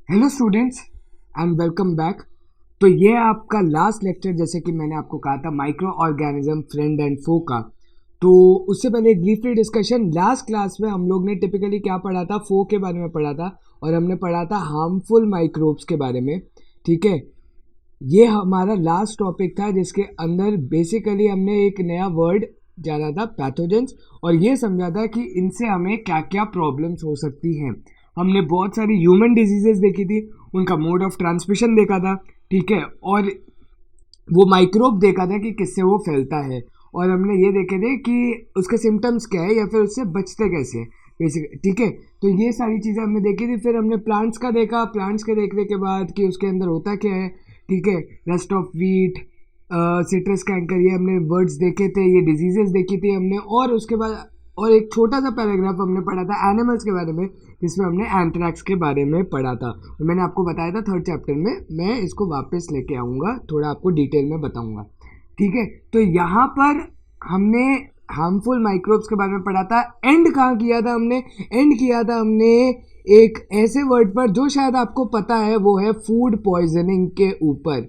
Hello students and welcome back. तो ये आपका लास्ट लेक्चर, जैसे कि मैंने आपको कहा था, माइक्रो ऑर्गेनिज्म फ्रेंड एंड फो का। तो उससे पहले एक ब्रीफली डिस्कशन। लास्ट क्लास में हम लोग ने टिपिकली क्या पढ़ा था, फो के बारे में पढ़ा था और हमने पढ़ा था हार्मफुल माइक्रोब्स के बारे में। ठीक है, ये हमारा लास्ट टॉपिक था जिसके अंदर बेसिकली हमने एक नया वर्ड जाना था, पैथोजेंस, और ये समझा था कि इनसे हमें क्या क्या प्रॉब्लम्स हो सकती हैं। हमने बहुत सारी ह्यूमन डिजीजेस देखी थी, उनका मोड ऑफ ट्रांसमिशन देखा था। ठीक है, और वो माइक्रोब देखा था कि किससे वो फैलता है, और हमने ये देखे थे कि उसके सिम्टम्स क्या है या फिर उससे बचते कैसे बेसिक। ठीक है, तो ये सारी चीज़ें हमने देखी थी। फिर हमने प्लांट्स का देखा, प्लांट्स के देखने के बाद कि उसके अंदर होता क्या है। ठीक है, rust of wheat, citrus canker, ये हमने वर्ड्स देखे थे, ये डिजीजेस देखी थी हमने। और उसके बाद और एक छोटा सा पैराग्राफ हमने पढ़ा था एनिमल्स के बारे में, जिसमें हमने एंथ्रैक्स के बारे में पढ़ा था। और मैंने आपको बताया था थर्ड चैप्टर में मैं इसको वापस लेके आऊँगा, थोड़ा आपको डिटेल में बताऊँगा। ठीक है, तो यहाँ पर हमने हार्मफुल माइक्रोब्स के बारे में पढ़ा था। एंड कहाँ किया था हमने? एंड किया था हमने एक ऐसे वर्ड पर जो शायद आपको पता है, वो है फूड पॉइजनिंग के ऊपर।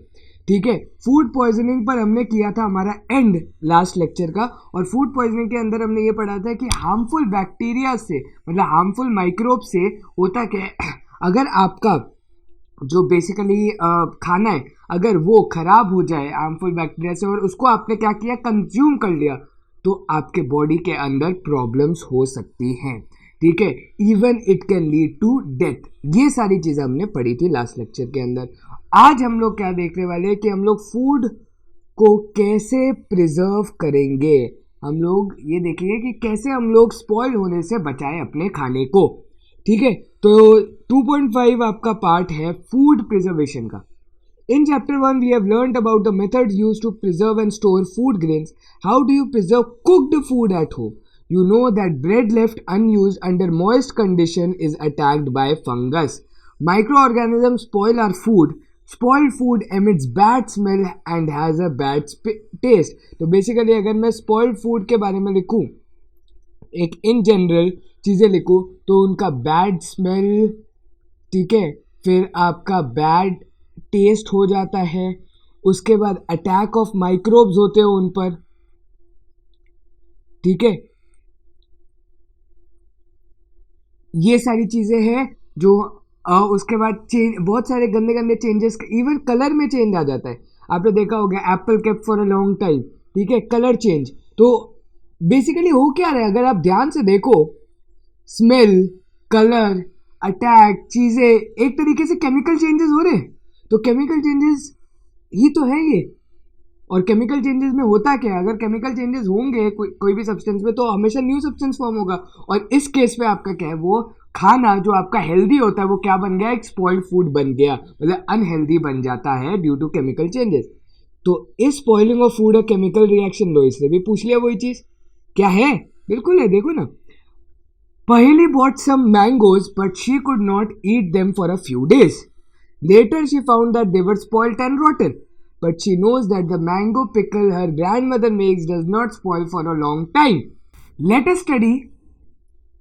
ठीक है, फूड पॉइजनिंग पर हमने किया था हमारा एंड लास्ट लेक्चर का। और फूड पॉइजनिंग के अंदर हमने ये पढ़ा था कि हार्मफुल बैक्टीरिया से, मतलब हार्मफुल माइक्रोब से होता क्या है, अगर आपका जो बेसिकली खाना है, अगर वो खराब हो जाए हार्मफुल बैक्टीरिया से और उसको आपने क्या किया, कंज्यूम कर लिया, तो आपके बॉडी के अंदर प्रॉब्लम्स हो सकती हैं। ठीक है, even it can lead to death. ये सारी चीज़ें हमने पढ़ी थी लास्ट लेक्चर के अंदर। आज हम लोग क्या देखने वाले हैं कि हम लोग फूड को कैसे प्रिजर्व करेंगे। हम लोग ये देखेंगे कि कैसे हम लोग स्पॉइल होने से बचाएं अपने खाने को। ठीक है, तो 2.5 आपका पार्ट है फूड प्रिजर्वेशन का। In chapter 1, we have learnt about the methods used to preserve and store food grains. How do you preserve cooked food at home? You know that bread left unused under moist condition is attacked by fungus. Microorganisms spoil our food. Spoiled food emits bad smell and has a bad taste. तो basically अगर मैं spoiled food के बारे में लिखूं, एक in general चीज़ें लिखूं, तो उनका बैड स्मेल, ठीक है, फिर आपका बैड टेस्ट हो जाता है, उसके बाद अटैक ऑफ माइक्रोब्स होते हैं उन पर। ठीक है, ये सारी चीजें हैं जो उसके बाद चेंज, बहुत सारे गंदे गंदे चेंजेस, इवन कलर में चेंज आ जाता है। आपने देखा होगा Apple kept for a long time, ठीक है, कलर चेंज। तो बेसिकली हो क्या रहा है, अगर आप ध्यान से देखो, स्मेल, कलर, अटैक, चीजें एक तरीके से केमिकल चेंजेस हो रहे हैं। तो केमिकल चेंजेस ही तो है ये। और केमिकल चेंजेस में होता क्या है, अगर केमिकल चेंजेस होंगे कोई भी सब्सटेंस में, तो हमेशा न्यू सब्सटेंस फॉर्म होगा। और इस केस पे आपका क्या है, वो खाना जो आपका हेल्दी होता है वो क्या बन गया, एक स्पॉइल्ड फूड बन गया, मतलब अनहेल्दी बन जाता है ड्यू टू केमिकल चेंजेस। तो इस स्पॉइलिंग ऑफ फूड है केमिकल रिएक्शन। लो, इसने भी पूछ लिया वही चीज, क्या है? बिल्कुल है, देखो ना। Paheli bought some mangoes, but she could not eat them for a few days. Later, she found that they were spoilt and rotten. But she knows that the mango pickle her grandmother makes does not spoil for a long time. Let us study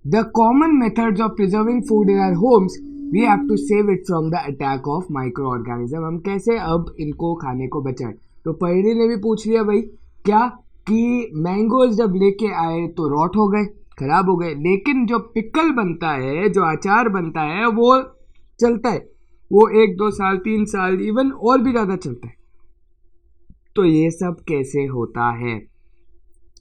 the common methods of preserving food in our homes. We have to save it from the attack of microorganisms. हम कैसे अब इनको खाने को बचाएं? तो पहली ने भी पूछ लिया भाई, क्या कि मैंगोज जब लेके आए तो रॉट हो गए, खराब हो गए, लेकिन जो पिकल बनता है, जो अचार बनता है, वो चलता है, वो 1-2 साल 3 साल इवन और भी ज़्यादा चलता है। तो ये सब कैसे होता है?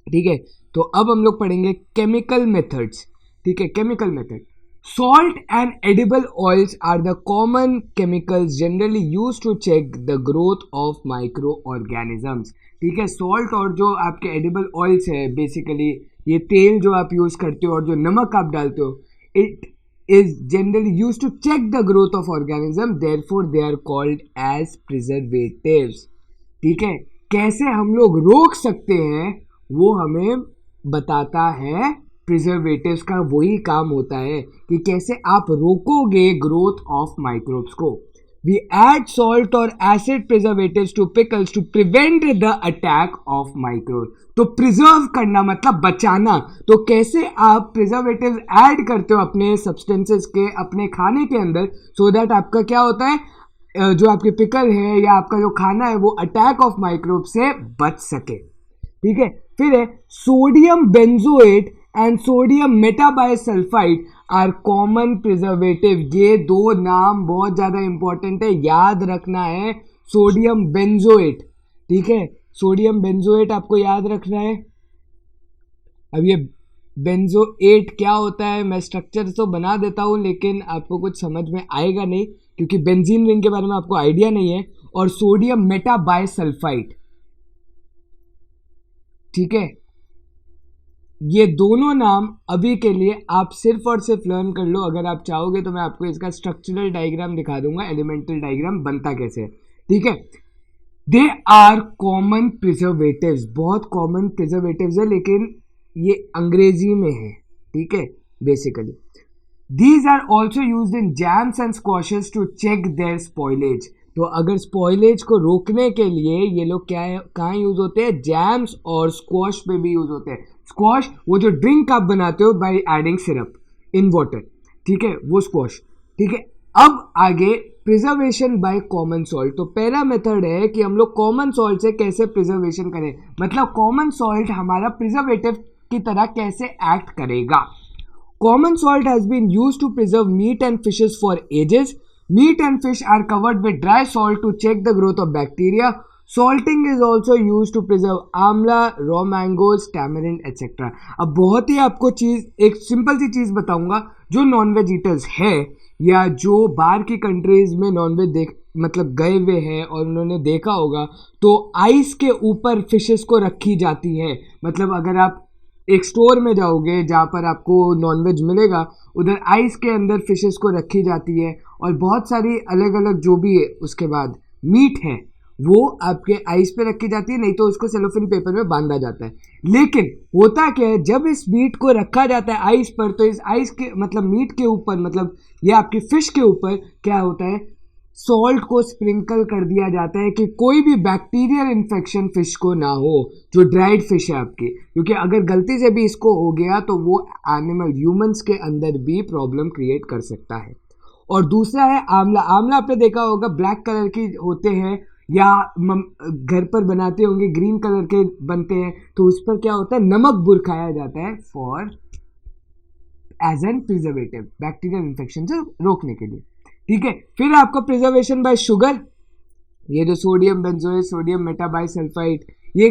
ठीक है, तो अब हम लोग पढ़ेंगे केमिकल मेथड्स। ठीक है, chemical method. Salt and edible oils are the common chemicals generally use to check the growth of microorganisms. ठीक है, सॉल्ट और जो आपके एडिबल ऑयल्स है, बेसिकली ये तेल जो आप यूज करते हो और जो नमक आप डालते हो, it is generally used to check the growth of organism, therefore they are called as preservatives. ठीक है, कैसे हम लोग रोक सकते हैं वो हमें बताता है प्रिजर्वेटिव्स का वही काम होता है कि कैसे आप रोकोगे ग्रोथ ऑफ माइक्रोब्स को। We add salt or acid preservatives to pickles to prevent the attack of microbes. तो प्रिजर्व करना मतलब बचाना. तो कैसे आप प्रिजर्वेटिव ऐड करते हो अपने सब्सटेंसेस के अपने खाने के अंदर, सो दैट आपका क्या होता है, जो आपके पिकल है या आपका जो खाना है वो अटैक ऑफ माइक्रोब से बच सके. ठीक है. फिर है sodium benzoate and sodium metabisulphite are common preservative. ये दो नाम बहुत ज्यादा इंपॉर्टेंट है, याद रखना है. सोडियम बेंजोएट, ठीक है, सोडियम बेंजोएट आपको याद रखना है. अब ये बेंजोएट क्या होता है, मैं स्ट्रक्चर तो बना देता हूं लेकिन आपको कुछ समझ में आएगा नहीं क्योंकि बेंजीन रिंग के बारे में आपको आइडिया नहीं है. और सोडियम मेटाबाइसल्फाइड, ठीक है, ये दोनों नाम अभी के लिए आप सिर्फ और सिर्फ लर्न कर लो. अगर आप चाहोगे तो मैं आपको इसका स्ट्रक्चरल डायग्राम दिखा दूंगा, एलिमेंटल डायग्राम बनता कैसे है. ठीक है. दे आर कॉमन प्रिजर्वेटिव्स, बहुत कॉमन प्रिजर्वेटिव्स है लेकिन ये अंग्रेजी में है. ठीक है. Basically these are also use in jams and squashes to check their spoilage. तो अगर स्पॉइलेज को रोकने के लिए ये लोग क्या है, कहाँ यूज होते हैं, जैम्स और स्क्वॉश पे भी यूज होते हैं. स्क्वॉश वो जो ड्रिंक आप बनाते हो by adding syrup in water, ठीक है, वो स्क्वॉश. ठीक है. अब आगे प्रिजर्वेशन बाय कॉमन सॉल्ट. तो पहला मेथड है कि हम लोग कॉमन सॉल्ट से कैसे प्रिजर्वेशन करें, मतलब कॉमन सॉल्ट हमारा प्रिजर्वेटिव की तरह कैसे एक्ट करेगा. Common salt has been used to preserve meat and fishes for ages. Meat and fish are covered with dry salt to check the growth of bacteria. Salting is also used to preserve आंवला, raw mangoes, tamarind, etc. अब बहुत ही आपको चीज़, एक simple सी चीज़ बताऊंगा. जो non veg eaters है या जो बाहर की कंट्रीज में नॉन वेज मतलब गए हुए हैं और उन्होंने देखा होगा, तो आइस के ऊपर फिशेस को रखी जाती है. मतलब अगर आप एक स्टोर में जाओगे जहाँ पर आपको नॉनवेज मिलेगा, उधर आइस के अंदर फिशेस को रखी जाती है और बहुत सारी अलग अलग जो भी है उसके बाद मीट है वो आपके आइस पे रखी जाती है, नहीं तो उसको सेलोफेन पेपर में बांधा जाता है. लेकिन होता क्या है, जब इस मीट को रखा जाता है आइस पर, तो इस आइस के मतलब मीट के ऊपर, मतलब ये आपकी फिश के ऊपर क्या होता है, सॉल्ट को स्प्रिंकल कर दिया जाता है कि कोई भी बैक्टीरियल इन्फेक्शन फिश को ना हो, जो ड्राइड फिश है आपकी. क्योंकि अगर गलती से भी इसको हो गया तो वो एनिमल ह्यूमंस के अंदर भी प्रॉब्लम क्रिएट कर सकता है. और दूसरा है आंवला. आंवला आपने देखा होगा ब्लैक कलर की होते हैं या घर पर बनाते होंगे ग्रीन कलर के बनते हैं, तो उस पर क्या होता है, नमक बुरखाया जाता है for as an preservative, bacterial infection से रोकने के लिए. ठीक है. फिर आपका प्रिजर्वेशन बाय शुगर, ये जो सोडियम बेंजोएट, सोडियम मेटाबाइसल्फाइड, ये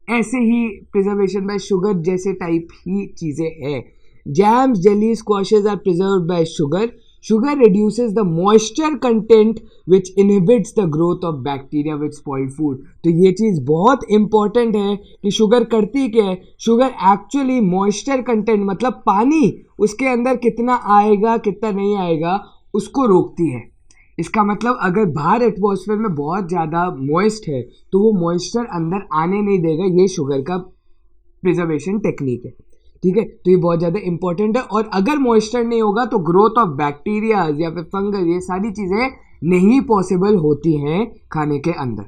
ऐसे ही प्रिजर्वेशन बाय शुगर जैसे टाइप ही चीजें हैं. Jams, jelly, squashes are preserved by sugar. Sugar reduces the moisture content which inhibits the growth of bacteria which spoil food. तो ये चीज़ बहुत इंपॉर्टेंट है कि शुगर करती क्या है, शुगर एक्चुअली मॉइस्चर कंटेंट मतलब पानी उसके अंदर कितना आएगा कितना नहीं आएगा उसको रोकती है. इसका मतलब अगर बाहर एटमॉस्फेयर में बहुत ज़्यादा मॉइस्ट है तो वो मॉइस्चर अंदर आने नहीं देगा. ये शुगर का प्रिजर्वेशन टेक्निक है. ठीक है. तो ये बहुत ज़्यादा इंपॉर्टेंट है. और अगर मॉइस्चर नहीं होगा तो ग्रोथ ऑफ बैक्टीरिया या फिर फंगस, ये सारी चीज़ें नहीं पॉसिबल होती हैं खाने के अंदर.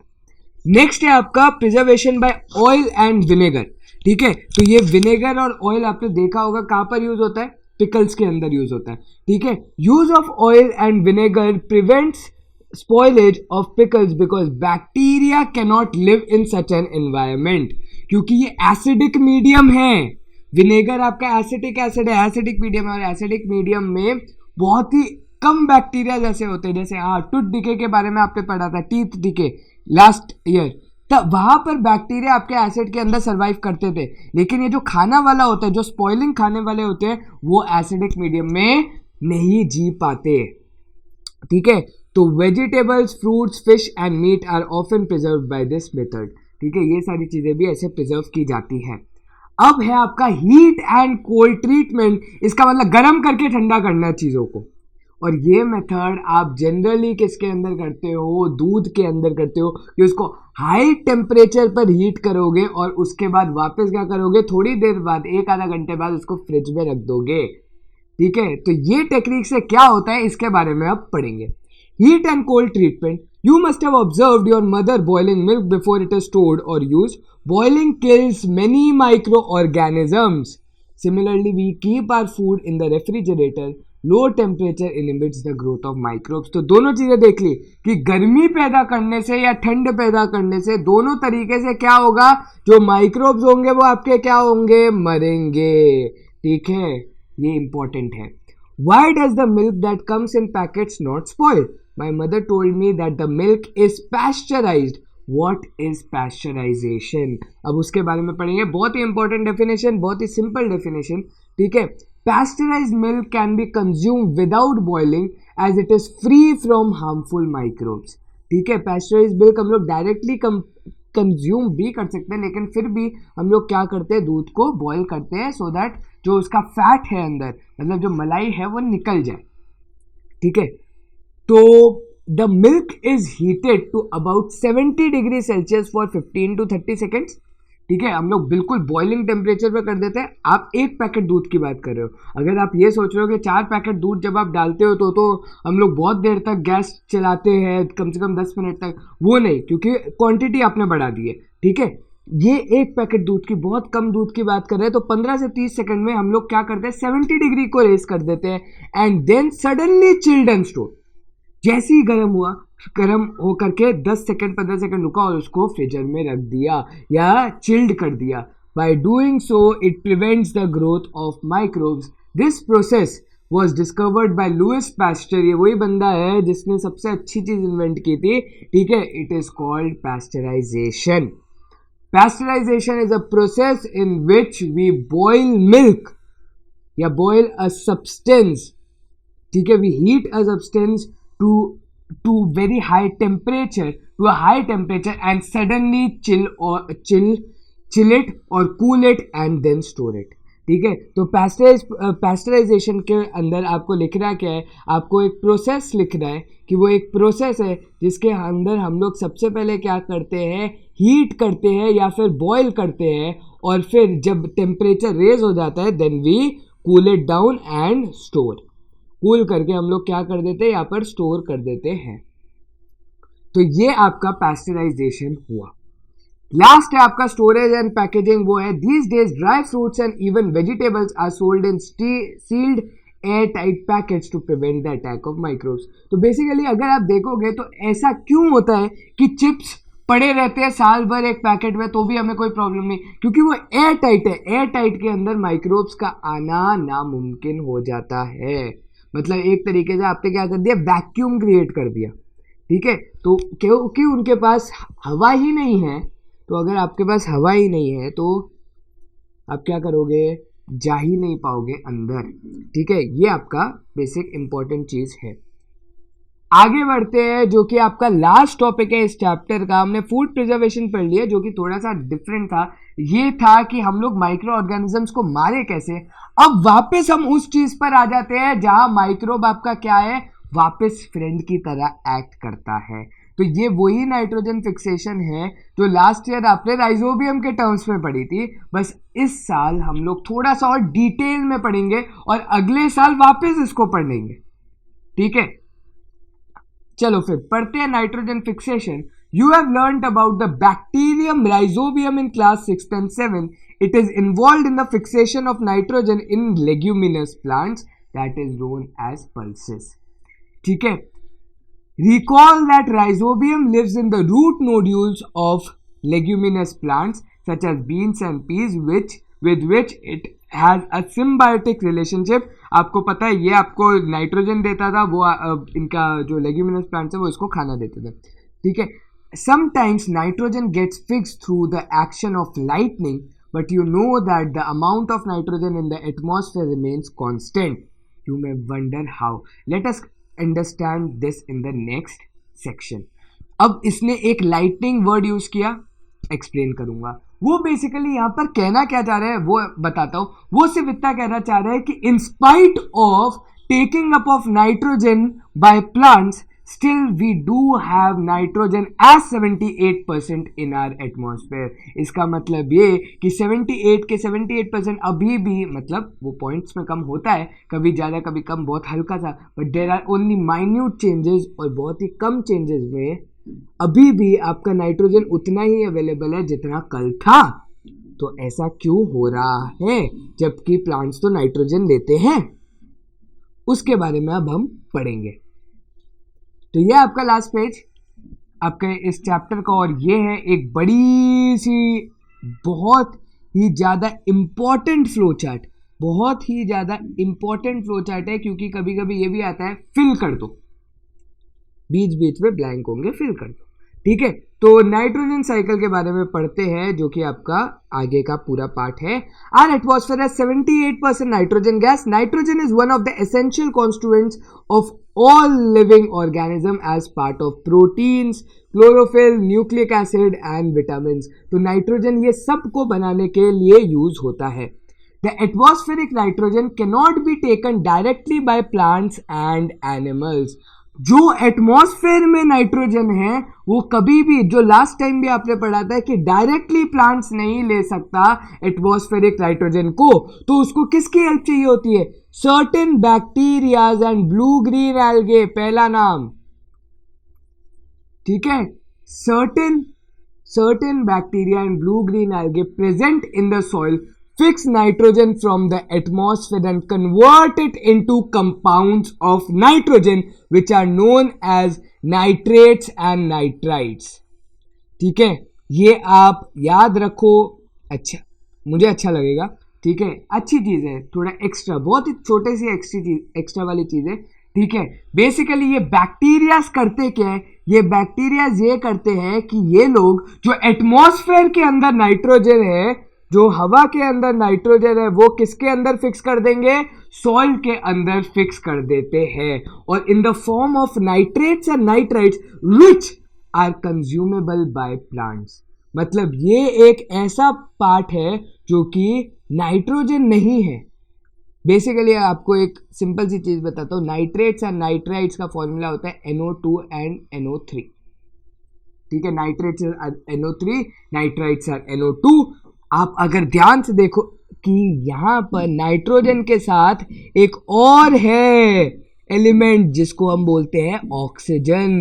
नेक्स्ट है आपका preservation by oil and vinegar. ठीक है. तो ये विनेगर और ऑयल आपने देखा होगा कहाँ पर यूज होता है, पिकल्स के अंदर यूज होता है. ठीक है. Use of oil and vinegar prevents spoilage of pickles because bacteria cannot live in such an environment. क्योंकि ये एसिडिक मीडियम है. विनेगर आपका एसिटिक एसिड है, एसिडिक मीडियम है, और एसिडिक मीडियम में बहुत ही कम बैक्टीरिया जैसे होते हैं. जैसे टूथ डिके के बारे में आपने पढ़ा था, टीथ डिके लास्ट ईयर, तब वहां पर बैक्टीरिया आपके एसिड के अंदर सर्वाइव करते थे. लेकिन ये जो खाना वाला होता है, जो स्पॉइलिंग खाने वाले होते हैं, वो एसिडिक मीडियम में नहीं जी पाते. ठीक है. तो vegetables, fruits, fish and meat are often preserve by this method. ठीक है. ये सारी चीजें भी ऐसे प्रिजर्व की जाती है. अब है आपका हीट एंड कोल्ड ट्रीटमेंट. इसका मतलब गर्म करके ठंडा करना चीज़ों को. और ये मेथड आप जनरली किसके अंदर करते हो, दूध के अंदर करते हो, कि उसको हाई टेम्परेचर पर हीट करोगे और उसके बाद वापस क्या करोगे, थोड़ी देर बाद, एक आधा घंटे बाद उसको फ्रिज में रख दोगे. ठीक है. तो ये टेक्निक से क्या होता है इसके बारे में अब पढ़ेंगे. Heat and cold treatment. You must have observed your mother boiling milk before it is stored or used. Boiling kills many microorganisms. Similarly, we keep our food in the refrigerator. Low temperature inhibits the growth of microbes. तो दोनों चीजें देख ली कि गर्मी पैदा करने से या ठंड पैदा करने से दोनों तरीके से क्या होगा, जो माइक्रोब्स होंगे वो आपके क्या होंगे, मरेंगे. ठीक है, ये इंपॉर्टेंट है. Why does the milk that comes in packets not spoil? My mother told me that the milk is pasteurized. What is pasteurization? अब उसके बारे में पढ़ेंगे. बहुत ही इंपॉर्टेंट डेफिनेशन, बहुत ही सिंपल डेफिनेशन. ठीक है, pasteurized milk can be consumed without boiling as it is free from harmful microbes. ठीक है, pasteurized milk हम लोग डायरेक्टली कंज्यूम भी कर सकते हैं, लेकिन फिर भी हम लोग क्या करते हैं, दूध को बॉईल करते हैं सो दैट जो उसका फैट है अंदर, मतलब जो मलाई है वो निकल जाए. ठीक है, तो the milk is heated to about 70 degree Celsius for 15 to 30 seconds. ठीक है, हम लोग बिल्कुल बॉइलिंग टेम्परेचर पे कर देते हैं. आप एक पैकेट दूध की बात कर रहे हो, अगर आप ये सोच रहे हो कि 4 पैकेट दूध जब आप डालते हो तो हम लोग बहुत देर तक गैस चलाते हैं, कम से कम 10 मिनट तक, वो नहीं, क्योंकि क्वांटिटी आपने बढ़ा दी है. ठीक है, ये एक पैकेट दूध की, बहुत कम दूध की बात कर रहे हैं, तो 15 से 30 सेकंड में हम लोग क्या करते हैं, 70 डिग्री को रेस कर देते हैं and then suddenly chilled and store. जैसे ही गर्म हुआ, गर्म होकर के 10 सेकंड 15 सेकंड रुका और उसको फ्रीजर में रख दिया या चिल्ड कर दिया. By doing so it prevents the growth of microbes. This process was discovered by Louis Pasteur. ये वही बंदा है जिसने सबसे अच्छी चीज इन्वेंट की थी. ठीक है, it is called pasteurization. Pasteurization is a process in which we boil milk या boil a substance. ठीक है, we heat a substance to very high temperature, to a high temperature and suddenly chill it or cool it and then store it. ठीक है, तो pasteurisation के अंदर आपको लिख रहा क्या है, आपको एक प्रोसेस लिख रहा है कि वो एक प्रोसेस है जिसके अंदर हम लोग सबसे पहले क्या करते हैं, हीट करते हैं या फिर बॉयल करते हैं, और फिर जब टेम्परेचर रेज हो जाता है then we cool it down and store. Cool करके हम लोग क्या कर देते हैं, यहाँ पर स्टोर कर देते हैं. तो ये आपका पैस्चराइजेशन हुआ. लास्ट है आपका स्टोरेज एंड पैकेजिंग. वो है these days dry fruits and even vegetables are sold in sealed airtight packets to prevent the attack of microbes. तो बेसिकली अगर आप देखोगे तो ऐसा क्यों होता है कि चिप्स पड़े रहते हैं साल भर एक पैकेट में तो भी हमें कोई प्रॉब्लम नहीं, क्योंकि वो एयर टाइट है. एयर टाइट के अंदर माइक्रोब्स का आना नामुमकिन हो जाता है. मतलब एक तरीके से आपने क्या कर दिया, वैक्यूम क्रिएट कर दिया. ठीक है, तो क्योंकि उनके पास हवा ही नहीं है, तो अगर आपके पास हवा ही नहीं है तो आप क्या करोगे, जा ही नहीं पाओगे अंदर. ठीक है, ये आपका बेसिक इंपॉर्टेंट चीज है. आगे बढ़ते हैं, जो कि आपका लास्ट टॉपिक है इस चैप्टर का. हमने फूड प्रिजर्वेशन पढ़ लिया जो कि थोड़ा सा डिफरेंट था. ये था कि हम लोग माइक्रो ऑर्गेनिजम्स को मारे कैसे. अब वापस हम उस चीज पर आ जाते हैं जहां माइक्रोब आपका क्या है, वापस फ्रेंड की तरह एक्ट करता है. तो ये वही नाइट्रोजन फिक्सेशन है जो लास्ट ईयर आपने राइजोबियम के टर्म्स में पढ़ी थी. बस इस साल हम लोग थोड़ा सा और डिटेल में पढ़ेंगे और अगले साल वापस इसको पढ़ेंगे. ठीक है, चलो फिर पढ़ते हैं nitrogen fixation. You have learned about the bacterium Rhizobium in class 6th and 7th. It is involved in the fixation of nitrogen in leguminous plants that is known as pulses. ठीक है, recall that rhizobium lives in the root nodules of leguminous plants such as beans and peas with which it has a symbiotic relationship. आपको पता है ये आपको nitrogen देता था, वो इनका जो लेग्यूमिनस प्लांट्स है वो इसको खाना देते थे. ठीक है, sometimes nitrogen gets fixed through the action of lightning, but you know that the amount of nitrogen in the atmosphere remains constant. You may wonder how. Let us understand this in the next section. अब इसने एक lightning word use किया, explain करूंगा. वो basically यहां पर कहना क्या चाह रहा है वो बताता हूं. वो सिर्फ इतना कहना चाह रहा है कि in spite of taking up of nitrogen by plants still we do have nitrogen as 78% in our atmosphere. इसका मतलब ये कि 78 के 78% अभी भी, मतलब वो पॉइंट्स में कम होता है, कभी ज़्यादा कभी कम, बहुत हल्का सा, but there are only minute changes, और बहुत ही कम चेंजेस में अभी भी आपका नाइट्रोजन उतना ही अवेलेबल है जितना कल था. तो ऐसा क्यों हो रहा है जबकि प्लांट्स तो नाइट्रोजन लेते हैं? उसके बारे में अब हम पढ़ेंगे. तो ये आपका लास्ट पेज आपके इस चैप्टर का, और ये है एक बड़ी सी बहुत ही ज़्यादा इम्पॉर्टेंट फ्लो चार्ट. बहुत ही ज़्यादा इम्पॉर्टेंट फ्लो चार्ट है, क्योंकि कभी कभी ये भी आता है फिल कर दो, बीच बीच में ब्लैंक होंगे, फिल कर दो. ठीक है, तो नाइट्रोजन साइकिल के बारे में पढ़ते हैं, जो कि आपका आगे का पूरा पार्ट है. Our atmosphere has 78% nitrogen gas. Nitrogen is one of the essential constituents of all living organism as part of proteins, chlorophyll, nucleic acid and vitamin. तो नाइट्रोजन ये सबको बनाने के लिए यूज होता है. The atmospheric nitrogen cannot be taken directly by plants and animals. जो atmosphere में नाइट्रोजन है वो कभी भी, जो लास्ट टाइम भी आपने पढ़ा था कि डायरेक्टली प्लांट्स नहीं ले सकता एटमॉस्फेरिक नाइट्रोजन को, तो उसको किसकी हेल्प चाहिए होती है? Certain bacterias and blue green algae, पहला नाम. ठीक है, certain bacteria and blue green algae present in the soil fix nitrogen from the atmosphere and convert it into compounds of nitrogen which are known as nitrates and nitrites. ठीक है, ये आप याद रखो. अच्छा, मुझे अच्छा लगेगा. ठीक है, अच्छी चीज है, थोड़ा एक्स्ट्रा, बहुत ही छोटे सी एक्स्ट्रा वाली चीज है. ठीक है, बेसिकली ये बैक्टीरियाज करते क्या है? ये बैक्टीरियाज ये करते हैं कि ये लोग जो एटमॉस्फेयर के अंदर नाइट्रोजन है, जो हवा के अंदर नाइट्रोजन है, वो किसके अंदर फिक्स कर देंगे? सॉइल के अंदर फिक्स कर देते हैं, और in the form of nitrates and nitrites which are consumable by plants. मतलब ये एक ऐसा पार्ट है जो कि नाइट्रोजन नहीं है. बेसिकली आपको एक सिंपल सी चीज बताता हूं. नाइट्रेट्स एंड नाइट्राइट्स का फॉर्मूला होता है NO2 एंड NO3. ठीक है, nitrates NO3, nitrites are NO2. आप अगर ध्यान से देखो कि यहां पर नाइट्रोजन के साथ एक और है एलिमेंट जिसको हम बोलते हैं ऑक्सीजन.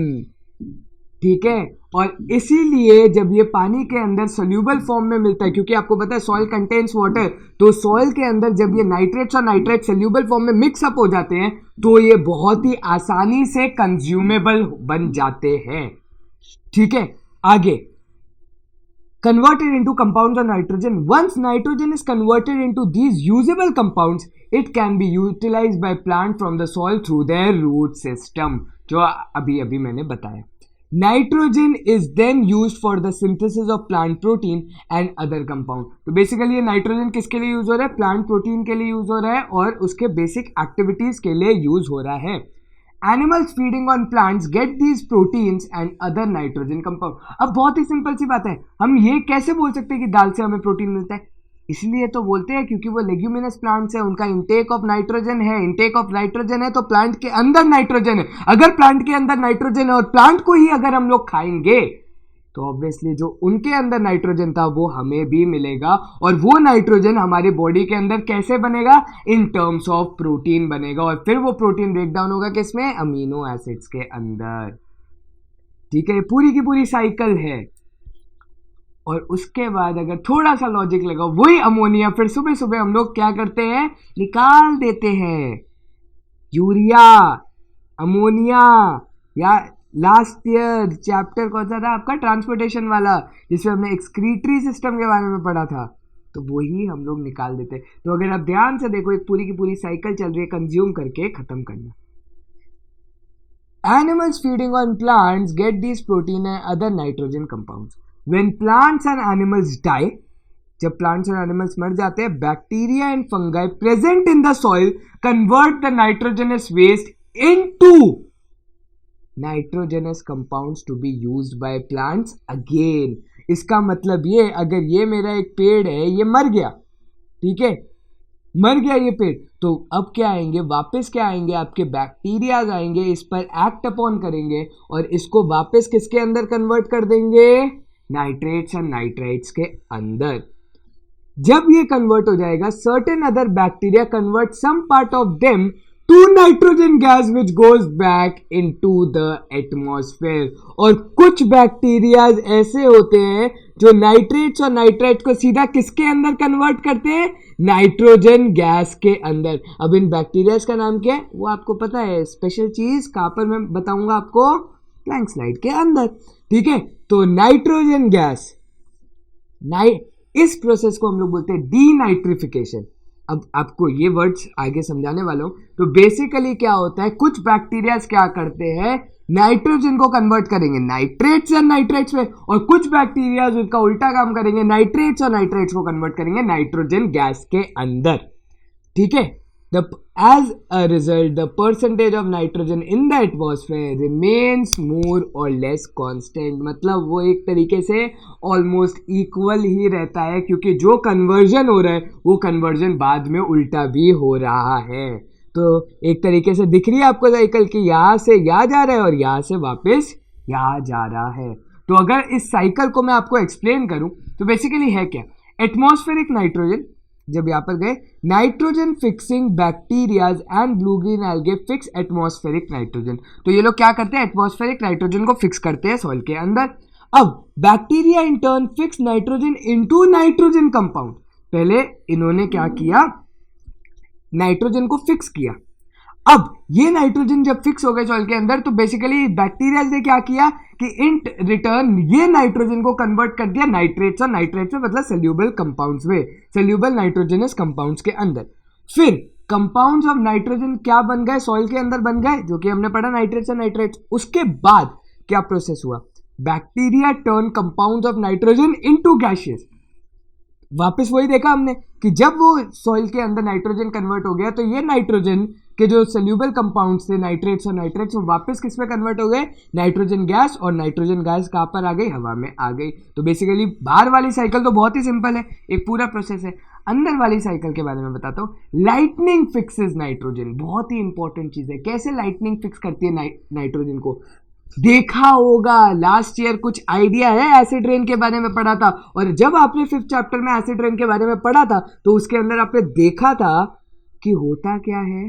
ठीक है, और इसीलिए जब ये पानी के अंदर सोल्यूबल फॉर्म में मिलता है, क्योंकि आपको पता है सॉइल कंटेन्स वाटर, तो सॉइल के अंदर जब ये नाइट्रेट्स और नाइट्राइट सोल्यूबल फॉर्म में मिक्स अप हो जाते हैं तो ये बहुत ही आसानी से कंज्यूमेबल बन जाते हैं. ठीक है, आगे converted into compounds of nitrogen. Once nitrogen is converted into these usable compounds, it can be utilized by plant from the soil through their root system, जो अभी मैंने बताया. Nitrogen is then used for the synthesis of plant protein and other compound. तो basically ये nitrogen किसके लिए use हो रहा है? प्लांट प्रोटीन के लिए यूज हो रहा है, और उसके बेसिक एक्टिविटीज के लिए यूज हो रहा है. Animals feeding on plants get these proteins and other nitrogen compound. अब बहुत ही सिंपल सी बात है, हम ये कैसे बोल सकते हैं कि दाल से हमें प्रोटीन मिलता है? इसलिए तो बोलते हैं क्योंकि वो लेग्यूमिनस प्लांट्स है, उनका इंटेक ऑफ नाइट्रोजन है. इंटेक ऑफ नाइट्रोजन है तो प्लांट के अंदर नाइट्रोजन है. अगर प्लांट के अंदर नाइट्रोजन है और प्लांट को ही अगर हम लोग खाएंगे तो ऑब्वियसली जो उनके अंदर नाइट्रोजन था वो हमें भी मिलेगा, और वो नाइट्रोजन हमारी बॉडी के अंदर कैसे बनेगा? इन टर्म्स ऑफ प्रोटीन बनेगा, और फिर वो प्रोटीन ब्रेक डाउन होगा किसमें? अमीनो एसिड्स के अंदर. ठीक है, पूरी की पूरी साइकिल है. और उसके बाद अगर थोड़ा सा लॉजिक लगा, वही अमोनिया फिर सुबह सुबह हम लोग क्या करते हैं? निकाल देते हैं. यूरिया, अमोनिया, या लास्ट ईयर चैप्टर कौन सा था आपका? ट्रांसपोर्टेशन वाला, जिसमें हमने एक्सक्रीटरी सिस्टम के बारे में पढ़ा था, तो वही हम लोग निकाल देते. तो अगर आप ध्यान से देखो, एक पूरी की पूरी साइकिल चल रही है, कंज्यूम करके खत्म करना. Animals feeding on plants get these protein and other nitrogen compounds. When plants and animals die, जब प्लांट्स और एनिमल्स मर जाते हैं, bacteria and fungi present in the soil convert the nitrogenous waste into nitrogenous compounds to be used by plants again. इसका मतलब ये, अगर ये मेरा एक पेड़ है, ये मर गया, ठीक है, मर गया ये पेड़, तो अब क्या आएंगे, वापस क्या आएंगे, आपके बैक्टीरियाज आएंगे, इस पर एक्ट अपॉन करेंगे और इसको वापस किसके अंदर कन्वर्ट कर देंगे, नाइट्रेट्स एंड नाइट्राइट्स के अंदर। जब ये कन्वर्ट हो जाएगा, certain other bacteria convert some part of them to nitrogen gas which goes back into the atmosphere. और कुछ बैक्टीरिया ऐसे होते हैं जो नाइट्रेट्स और नाइट्राइट को सीधा किसके अंदर कन्वर्ट करते हैं, नाइट्रोजन गैस के अंदर। अब इन बैक्टीरिया का नाम क्या है वो आपको पता है, स्पेशल चीज कहां पर मैं बताऊंगा आपको, ब्लैंक स्लाइड के अंदर। ठीक है, तो नाइट्रोजन गैस, इस प्रोसेस को हम लोग बोलते हैं डीनाइट्रिफिकेशन। अब आपको ये वर्ड्स आगे समझाने वाला हूं। तो बेसिकली क्या होता है, कुछ बैक्टीरिया क्या करते हैं, नाइट्रोजन को कन्वर्ट करेंगे नाइट्रेट्स और नाइट्राइट्स में, और कुछ बैक्टीरिया उनका उल्टा काम करेंगे, नाइट्रेट्स और नाइट्राइट्स को कन्वर्ट करेंगे नाइट्रोजन गैस के अंदर। ठीक है, as a result the percentage of nitrogen in the atmosphere remains more or less constant। मतलब वो एक तरीके से ऑलमोस्ट इक्वल ही रहता है, क्योंकि जो कन्वर्जन हो रहा है वो कन्वर्जन बाद में उल्टा भी हो रहा है। तो एक तरीके से दिख रही है आपको साइकिल की, यहाँ से यहाँ जा रहा है और यहाँ से वापस यहाँ जा रहा है। तो अगर इस साइकिल को मैं आपको एक्सप्लेन करूं तो बेसिकली है क्या, एटमॉस्फेरिक नाइट्रोजन, जब यहाँ पर गए, nitrogen fixing bacterias and blue green algae fix atmospheric nitrogen. तो ये लोग क्या करते हैं, एटमॉस्फेरिक नाइट्रोजन को फिक्स करते हैं सॉइल के अंदर। अब bacteria in turn fix nitrogen into nitrogen compound. पहले इन्होंने क्या किया, नाइट्रोजन को फिक्स किया। अब ये नाइट्रोजन जब फिक्स हो गए सॉइल के अंदर, तो बेसिकली बैक्टीरिया ने क्या किया कि इन रिटर्न ये नाइट्रोजन को कन्वर्ट कर दिया नाइट्रेट्स और नाइट्रेट्स में, मतलब सोल्यूबल कंपाउंड्स में, सोल्यूबल नाइट्रोजनस कंपाउंड्स के अंदर। फिर कंपाउंड्स ऑफ नाइट्रोजन क्या बन गए, सॉइल के अंदर बन गए, जो कि हमने पढ़ा नाइट्रेट्स और नाइट्रेट्स। उसके बाद क्या प्रोसेस हुआ, bacteria turn compounds of nitrogen into gaseous. वापस वही देखा हमने कि जब वो सॉइल के अंदर नाइट्रोजन कन्वर्ट हो गया, तो ये नाइट्रोजन के जो सोल्यूबल कंपाउंड्स थे नाइट्रेट्स और नाइट्रेट्स, वो वापस किस में कन्वर्ट हो गए, नाइट्रोजन गैस। और नाइट्रोजन गैस कहाँ पर आ गई, हवा में आ गई। तो बेसिकली बाहर वाली साइकिल तो बहुत ही सिंपल है, एक पूरा प्रोसेस है। अंदर वाली साइकिल के बारे में बताता हूँ। लाइटनिंग फिक्सेस नाइट्रोजन, बहुत ही इंपॉर्टेंट चीज है। कैसे लाइटनिंग फिक्स करती है नाइट्रोजन को, देखा होगा लास्ट ईयर, कुछ आइडिया है, एसिड रेन के बारे में पढ़ा था। और जब आपने 5th चैप्टर में एसिड रेन के बारे में पढ़ा था, तो उसके अंदर आपने देखा था कि होता क्या है,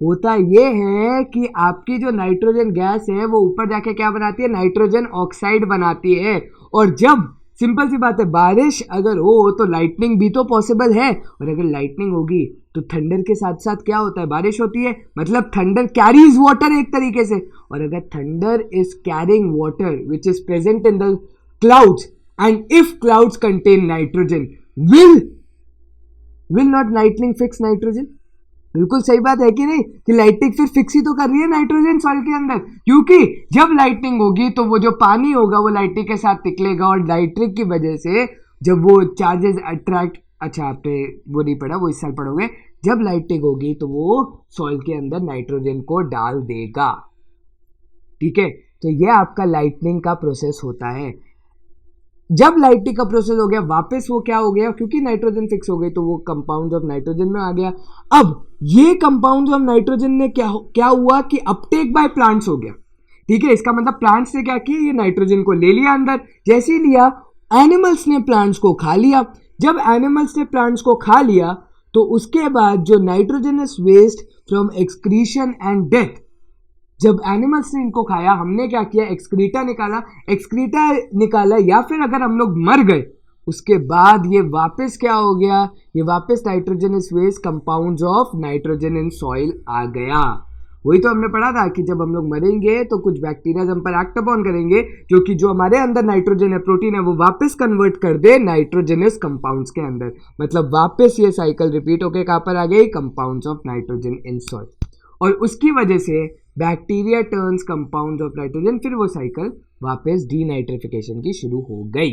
होता ये है कि आपकी जो नाइट्रोजन गैस है वो ऊपर जाके क्या बनाती है, नाइट्रोजन ऑक्साइड बनाती है। और जब सिंपल सी बात है, बारिश अगर हो तो लाइटनिंग भी तो पॉसिबल है, और अगर लाइटनिंग होगी तो थंडर के साथ साथ क्या होता है, बारिश होती है। मतलब थंडर कैरीज वाटर एक तरीके से, और अगर thunder is carrying water which is present in the clouds, and if clouds contain nitrogen, will not lightning fix nitrogen. बिल्कुल सही बात है कि नहीं, कि लाइटनिंग फिर फिक्स ही तो कर रही है नाइट्रोजन सॉइल के अंदर, क्योंकि जब लाइटनिंग होगी तो वो जो पानी होगा वो लाइटनिंग के साथ निकलेगा, और लाइटनिंग की वजह से जब वो चार्जेस अट्रैक्ट, अच्छा आपने वो नहीं पढ़ा, वो इस साल पढ़ोगे, जब लाइटनिंग होगी तो वो सॉइल के अंदर नाइट्रोजन को डाल देगा। ठीक है, तो ये आपका लाइटनिंग का प्रोसेस होता है। जब लाइटनिंग का प्रोसेस हो गया, वापस वो क्या हो गया, क्योंकि नाइट्रोजन फिक्स हो गई तो वो कंपाउंड ऑफ नाइट्रोजन में आ गया। अब ये कंपाउंड ऑफ नाइट्रोजन ने क्या हुआ कि अपटेक बाय प्लांट्स हो गया। ठीक है, इसका मतलब प्लांट्स ने क्या किया, ये नाइट्रोजन को ले लिया अंदर। जैसे ही लिया, एनिमल्स ने प्लांट्स को खा लिया। जब एनिमल्स ने प्लांट्स को खा लिया, तो उसके बाद जो nitrogenous waste from excretion and death, जब एनिमल्स ने इनको खाया, हमने क्या किया, एक्सक्रीटा निकाला, या फिर अगर हम लोग मर गए, उसके बाद ये वापस क्या हो गया, ये वापस nitrogenous waste compounds of nitrogen in soil आ गया। वही तो हमने पढ़ा था कि जब हम लोग मरेंगे तो कुछ बैक्टीरिया हम पर एक्ट अपॉन करेंगे, क्योंकि जो हमारे अंदर नाइट्रोजन है, प्रोटीन है, वो वापस कन्वर्ट कर दे नाइट्रोजनस कंपाउंड्स के अंदर। मतलब वापस ये साइकिल रिपीट होकर कहाँ पर आ गई, compounds of nitrogen in soil. और उसकी वजह से bacteria turns compounds of nitrogen, फिर वो साइकिल वापस डीनाइट्रिफिकेशन की शुरू हो गई।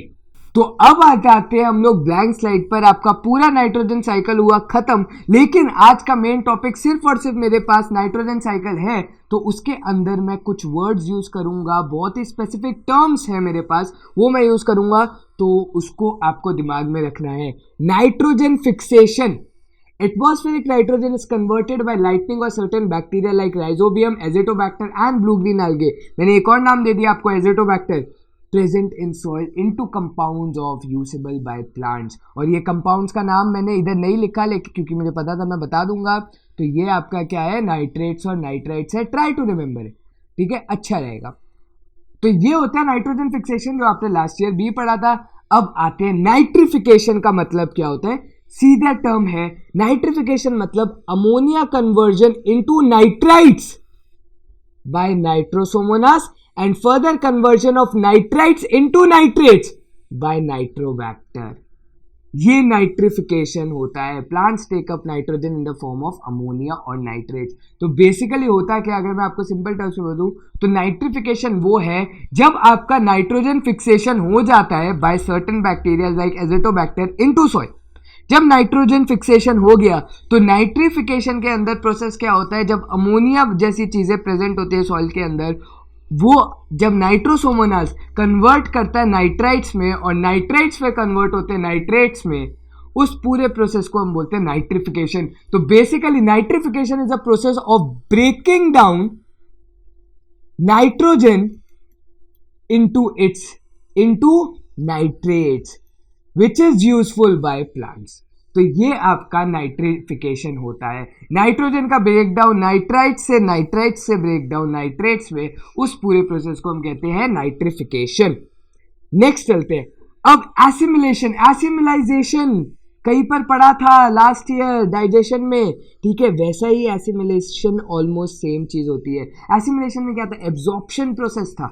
तो अब आ जाते हैं हम लोग ब्लैंक स्लाइड पर। आपका पूरा नाइट्रोजन साइकिल हुआ खत्म, लेकिन आज का मेन टॉपिक सिर्फ और सिर्फ मेरे पास नाइट्रोजन साइकिल है, तो उसके अंदर मैं कुछ वर्ड्स यूज करूंगा, बहुत ही स्पेसिफिक टर्म्स है मेरे पास, वो मैं यूज करूंगा, तो उसको आपको दिमाग में रखना है। Nitrogen fixation Atmospheric nitrogen is converted by lightning or certain bacteria like rhizobium, azotobacter and blue green algae. मैंने एक और नाम दे दिया आपको, azotobacter, present in soil into compounds of usable by plants. और ये compounds का नाम मैंने इधर नहीं लिखा, लेकिन क्योंकि मुझे पता था मैं बता दूंगा. तो ये आपका क्या है, नाइट्रेट्स और नाइट्राइट्स है. ट्राई टू रिमेंबर इट, ठीक है, अच्छा रहेगा. तो ये होता है नाइट्रोजन फिक्सेशन, जो आपने लास्ट ईयर भी पढ़ा था. अब आते हैं नाइट्रिफिकेशन का मतलब क्या होता है. सीधा टर्म है नाइट्रिफिकेशन, मतलब ammonia conversion into nitrites by Nitrosomonas and further conversion of nitrites into nitrates by Nitrobacter. ये नाइट्रिफिकेशन होता है. Plants take up nitrogen in the form of ammonia और नाइट्रेट्स. तो बेसिकली होता है कि अगर मैं आपको सिंपल टर्म्स में बोलूं तो नाइट्रिफिकेशन वो है जब आपका नाइट्रोजन फिक्सेशन हो जाता है by certain bacteria like Azotobacter into soil. जब नाइट्रोजन फिक्सेशन हो गया तो नाइट्रिफिकेशन के अंदर प्रोसेस क्या होता है, जब अमोनिया जैसी चीजें प्रेजेंट होती है सॉइल के अंदर, वो जब नाइट्रोसोमोनास कन्वर्ट करता है नाइट्राइट्स में और नाइट्राइट्स में कन्वर्ट होते हैं नाइट्रेट्स में, उस पूरे प्रोसेस को हम बोलते हैं नाइट्रिफिकेशन. तो basically nitrification is a process of breaking down nitrogen into nitrates which is useful by plants. तो ये आपका नाइट्रिफिकेशन होता है. नाइट्रोजन का ब्रेकडाउन नाइट्राइट्स से ब्रेकडाउन नाइट्रेट्स में, उस पूरे प्रोसेस को हम कहते हैं नाइट्रिफिकेशन. नेक्स्ट चलते हैं. अब एसिमिलाइजेशन कहीं पर पढ़ा था लास्ट ईयर डाइजेशन में, ठीक है, वैसा ही एसिमिलेशन ऑलमोस्ट सेम चीज होती है. एसिमिलेशन में क्या था, एब्जॉर्प्शन प्रोसेस था,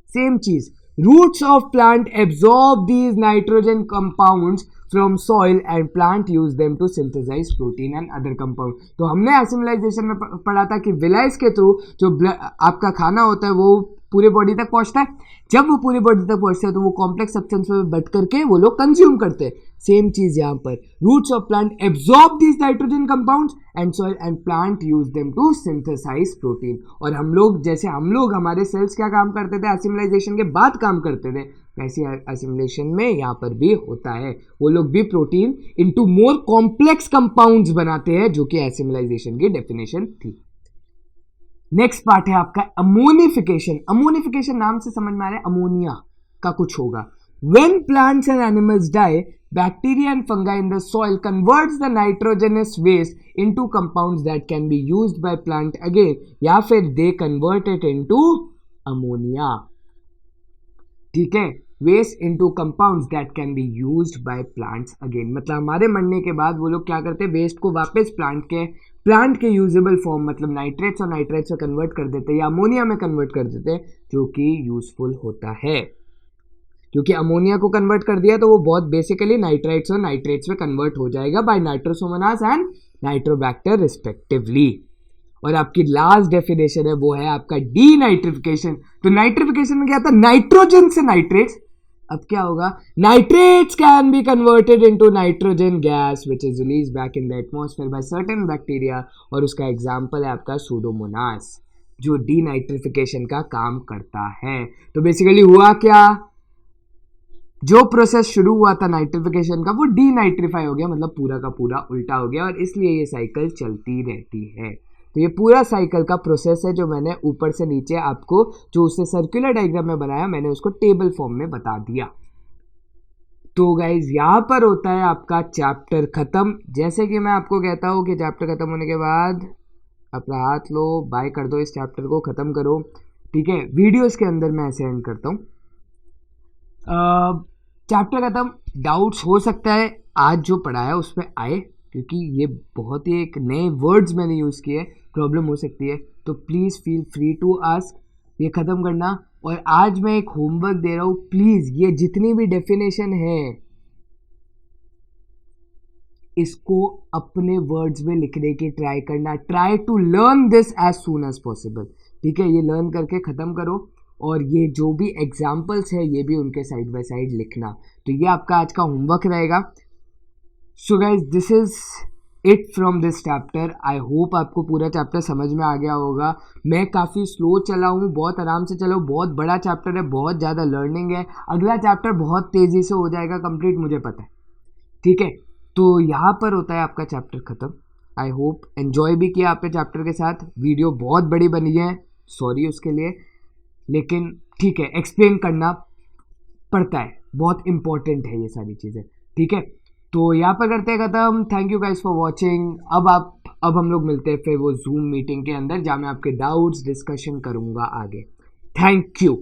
सेम चीज. Roots of plant absorb these nitrogen compounds from soil and plant use them to synthesize protein and other compound. तो हमने assimilation में पढ़ा था कि विलाइस के थ्रू जो आपका खाना होता है वो पूरे बॉडी तक पहुंचता है. जब वो पूरी बॉडी तक पहुंचता है तो वो कॉम्प्लेक्स सब्सटेंस में बट करके वो लोग कंज्यूम करते हैं. सेम चीज यहाँ पर, roots of plant absorb these nitrogen compounds and soil and plant use them to synthesize protein. और हम लोग हमारे सेल्स क्या काम करते थे, एसिमिलाइजेशन के बाद काम करते थे, वैसे एसिमिलेशन में यहाँ पर भी होता है. वो लोग भी protein into more complex compounds बनाते हैं, जो कि एसिमिलाइजेशन की डेफिनेशन थी. नेक्स्ट पार्ट है आपका अमोनिफिकेशन. अमोनिफिकेशन नाम से समझ में आ रहा है अमोनिया का कुछ होगा. When plants and animals die, bacteria and fungi in the soil converts the nitrogenous waste into compounds that can be used by plant again, या फिर they convert it into ammonia. ठीक है, waste into compounds that can be used by plants again. मतलब हमारे मरने के बाद वो लोग क्या करते हैं, वेस्ट को वापस प्लांट के यूजेबल फॉर्म, मतलब नाइट्रेट्स और नाइट्रेट्स में कन्वर्ट कर देते हैं या अमोनिया में कन्वर्ट कर देते हैं, जो कि यूजफुल होता है. क्योंकि अमोनिया को कन्वर्ट कर दिया तो वो बहुत बेसिकली नाइट्राइट्स और नाइट्रेट्स में कन्वर्ट हो जाएगा by Nitrosomonas and Nitrobacter respectively. और आपकी लास्ट डेफिनेशन है वो है आपका डीनाइट्रिफिकेशन. तो नाइट्रिफिकेशन में क्या था, नाइट्रोजन से नाइट्रेट्स. अब क्या होगा, nitrates can be converted into nitrogen gas which is release back in the atmosphere by certain bacteria. और उसका एग्जांपल है आपका सूडोमोनास, जो डीनाइट्रिफिकेशन का काम करता है. तो बेसिकली हुआ क्या, जो प्रोसेस शुरू हुआ था नाइट्रिफिकेशन का वो डीनाइट्रीफाई हो गया, मतलब पूरा का पूरा उल्टा हो गया, और इसलिए ये साइकिल चलती रहती है. तो ये पूरा साइकिल का प्रोसेस है जो मैंने ऊपर से नीचे आपको जो उससे सर्कुलर डायग्राम में बनाया, मैंने उसको टेबल फॉर्म में बता दिया. तो गाइज यहाँ पर होता है आपका चैप्टर खत्म. जैसे कि मैं आपको कहता हूँ कि चैप्टर खत्म होने के बाद अपना हाथ लो, बाय कर दो, इस चैप्टर को खत्म करो. ठीक है, वीडियोस के अंदर मैं ऐसे एंड करता हूँ. चैप्टर खत्म. डाउट्स हो सकता है आज जो पढ़ाया उसमें आए, क्योंकि ये बहुत ही एक नए वर्ड्स मैंने यूज़ किए, प्रॉब्लम हो सकती है. तो please feel free to ask. ये ख़त्म करना. और आज मैं एक होमवर्क दे रहा हूँ, प्लीज़ ये जितनी भी डेफिनेशन है इसको अपने वर्ड्स में लिखने की ट्राई करना. Try to learn this as soon as possible. ठीक है, ये लर्न करके ख़त्म करो. और ये जो भी एग्जाम्पल्स है ये भी उनके साइड बाय साइड लिखना. तो ये आपका आज का होमवर्क रहेगा. So guys, this is it from this chapter. I hope आपको पूरा चैप्टर समझ में आ गया होगा. मैं काफ़ी स्लो चला हूँ, बहुत आराम से चला हूँ. बहुत बड़ा चैप्टर है, बहुत ज़्यादा लर्निंग है. अगला चैप्टर बहुत तेज़ी से हो जाएगा कंप्लीट, मुझे पता है. ठीक है, तो यहाँ पर होता है आपका चैप्टर ख़त्म। आई होप एन्जॉय भी किया आपने चैप्टर के साथ। वीडियो बहुत बड़ी बनी है, सॉरी उसके लिए, लेकिन ठीक है, एक्सप्लेन करना पड़ता है, बहुत इंपॉर्टेंट है ये सारी चीज़ें, ठीक है। तो यहाँ पर करते हैं ख़त्म। Thank you guys for watching. अब हम लोग मिलते हैं फिर वो जूम मीटिंग के अंदर, जहाँ मैं आपके डाउट्स डिस्कशन करूँगा आगे। Thank you.